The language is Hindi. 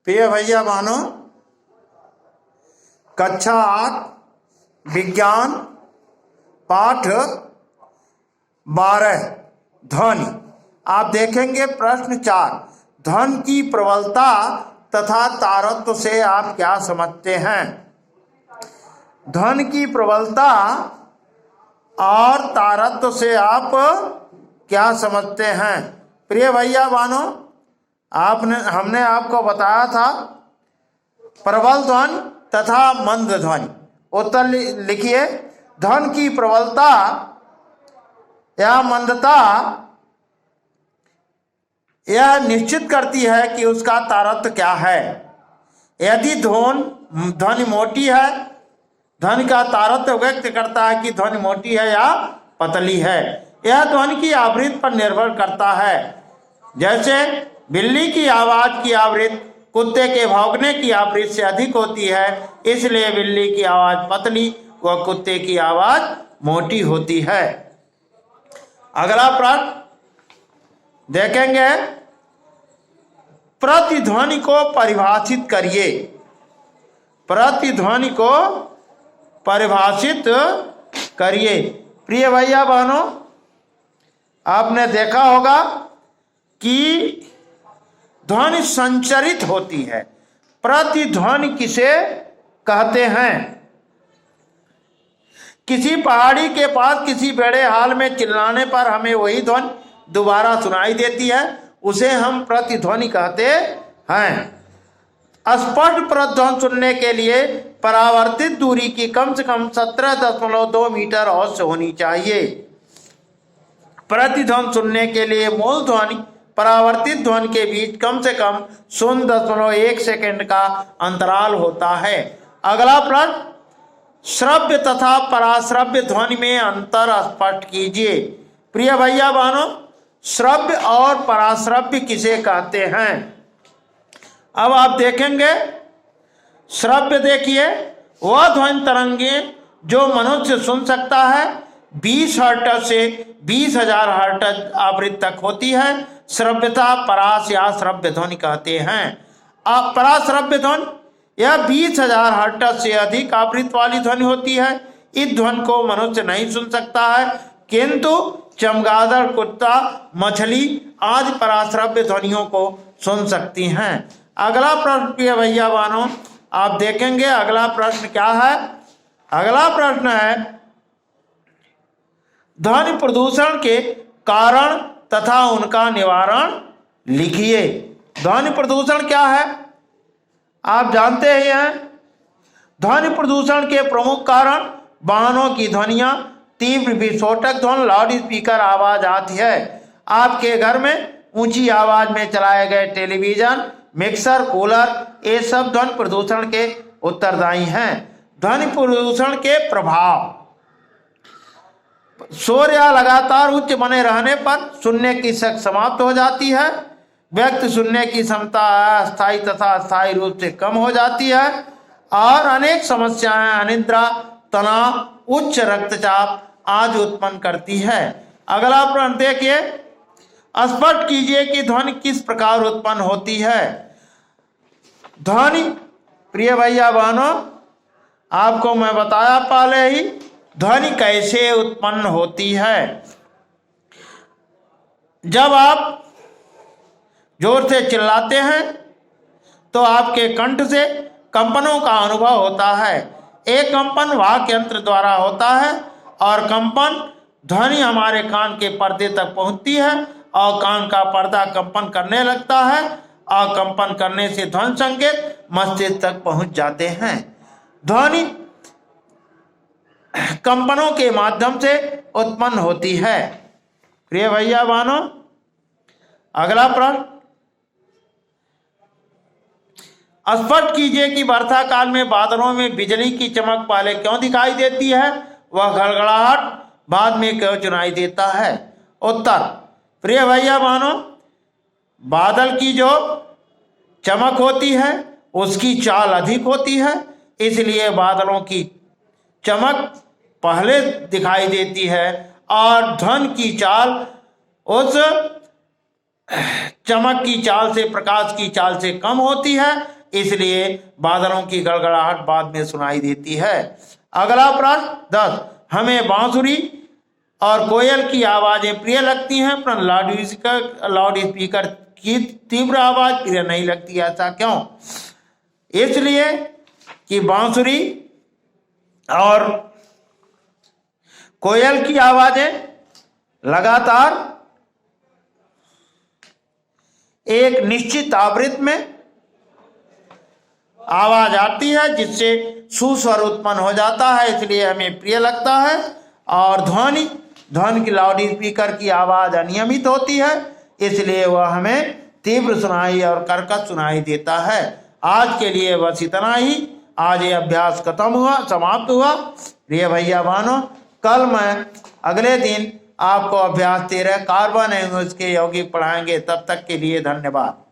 प्रिय भैया बहनों, कक्षा 8 विज्ञान पाठ 12 ध्वनि। आप देखेंगे प्रश्न 4, ध्वनि की प्रबलता तथा तारत्व से आप क्या समझते हैं। ध्वनि की प्रबलता और तारत्व से आप क्या समझते हैं। प्रिय भैया बहनों, हमने आपको बताया था प्रबल ध्वनि तथा मंद ध्वनि। उत्तर लिखिए। ध्वनि की प्रबलता या मंदता यह निश्चित करती है कि उसका तारत्व क्या है। यदि ध्वनि मोटी है, ध्वनि का तारत्व व्यक्त करता है कि ध्वनि मोटी है या पतली है। यह ध्वनि की आवृत्ति पर निर्भर करता है। जैसे बिल्ली की आवाज की आवृत्ति कुत्ते के भौंकने की आवृत्ति से अधिक होती है, इसलिए बिल्ली की आवाज पतली व कुत्ते की आवाज मोटी होती है। अगला प्रश्न देखेंगे, प्रतिध्वनि को परिभाषित करिए। प्रतिध्वनि को परिभाषित करिए। प्रिय भैया बहनों, आपने देखा होगा कि ध्वनि संचरित होती है। प्रतिध्वनि किसे कहते हैं। किसी पहाड़ी के पास किसी बड़े हाल में चिल्लाने पर हमें वही ध्वनि दोबारा सुनाई देती है, उसे हम प्रतिध्वनि कहते हैं। स्पष्ट प्रतिध्वनि सुनने के लिए परावर्तित दूरी की कम से कम 17.2 मीटर औसत होनी चाहिए। प्रतिध्वनि सुनने के लिए मूल ध्वनि परावर्तित ध्वनि के बीच कम से कम 0.1 सेकंड का अंतराल होता है। अगला प्रश्न, श्रव्य तथा पराश्रव्य ध्वनि में अंतर स्पष्ट कीजिए। प्रिय भैया बहनों, श्रव्य और पराश्रव्य किसे कहते हैं। अब आप देखेंगे, श्रव्य देखिए वह ध्वनि तरंगें जो मनुष्य सुन सकता है 20 हर्ट्ज से 20,000 हर्ट्ज आवृत्ति तक होती है। श्रव्यता परास या श्रव्य ध्वनि कहते हैं। पराश्रव्य ध्वनि यह 20,000 हर्ट्ज से अधिक आवृत्ति वाली ध्वनि होती है। इस ध्वनि को मनुष्य नहीं सुन सकता है, किंतु चमगादड़, कुत्ता, मछली आदि पराश्रव्य ध्वनियों को सुन सकती हैं। अगला प्रश्न प्रिय भैया बहनों, आप देखेंगे अगला प्रश्न क्या है। अगला प्रश्न है, ध्वनि प्रदूषण के कारण तथा उनका निवारण लिखिए। ध्वनि प्रदूषण क्या है, आप जानते ही हैं। ध्वनि प्रदूषण के प्रमुख कारण वाहनों की ध्वनियां, तीव्र विस्फोटक ध्वनि, लाउड स्पीकर आवाज आती है। आपके घर में ऊंची आवाज में चलाए गए टेलीविजन, मिक्सर, कूलर, ये सब ध्वनि प्रदूषण के उत्तरदायी हैं। ध्वनि प्रदूषण के प्रभाव, शोर या लगातार उच्च बने रहने पर सुनने की शक्ति समाप्त हो जाती है। व्यक्ति सुनने की क्षमता अस्थायी तथा स्थायी रूप से कम हो जाती है और अनेक समस्याएं अनिद्रा, तनाव, उच्च रक्तचाप आदि उत्पन्न करती है। अगला प्रश्न देखिए, स्पष्ट कीजिए कि ध्वनि किस प्रकार उत्पन्न होती है। ध्वनि प्रिय भैया बहनों, आपको मैं बताया पहले ही ध्वनि कैसे उत्पन्न होती है। जब आप जोर से चिल्लाते हैं तो आपके कंठ से कंपनों का अनुभव होता है। एक कंपन वाक यंत्र द्वारा होता है और कंपन ध्वनि हमारे कान के पर्दे तक पहुंचती है और कान का पर्दा कंपन करने लगता है और कंपन करने से ध्वनि संकेत मस्तिष्क तक पहुंच जाते हैं। ध्वनि कंपनों के माध्यम से उत्पन्न होती है। प्रिय भैया बहनों, अगला प्रश्न, स्पष्ट कीजिए कि वर्षा काल में बादलों में बिजली की चमक पहले क्यों दिखाई देती है, वह गड़गड़ाहट बाद में क्यों सुनाई देता है। उत्तर, प्रिय भैया बहनों, बादल की जो चमक होती है उसकी चाल अधिक होती है, इसलिए बादलों की चमक पहले दिखाई देती है और ध्वनि की चाल उस चमक की चाल से, प्रकाश की चाल से कम होती है, इसलिए बादलों की गड़गड़ाहट बाद में सुनाई देती है। अगला प्रश्न 10, हमें बांसुरी और कोयल की आवाजें प्रिय लगती हैं परंतु लाउड स्पीकर की तीव्र आवाज प्रिय नहीं लगती, ऐसा क्यों? इसलिए कि बांसुरी और कोयल की आवाजें लगातार एक निश्चित आवृत्ति में आवाज आती है जिससे सुस्वर उत्पन्न हो जाता है, इसलिए हमें प्रिय लगता है। और ध्वनि की लाउड स्पीकर की आवाज अनियमित होती है, इसलिए वह हमें तीव्र सुनाई और कर्कश सुनाई देता है। आज के लिए बस इतना ही। आज ये अभ्यास समाप्त हुआ। प्रिय भैया बहनों, कल मैं अगले दिन आपको अभ्यास 13 कार्बन एवं उसके यौगिक पढ़ाएंगे। तब तक के लिए धन्यवाद।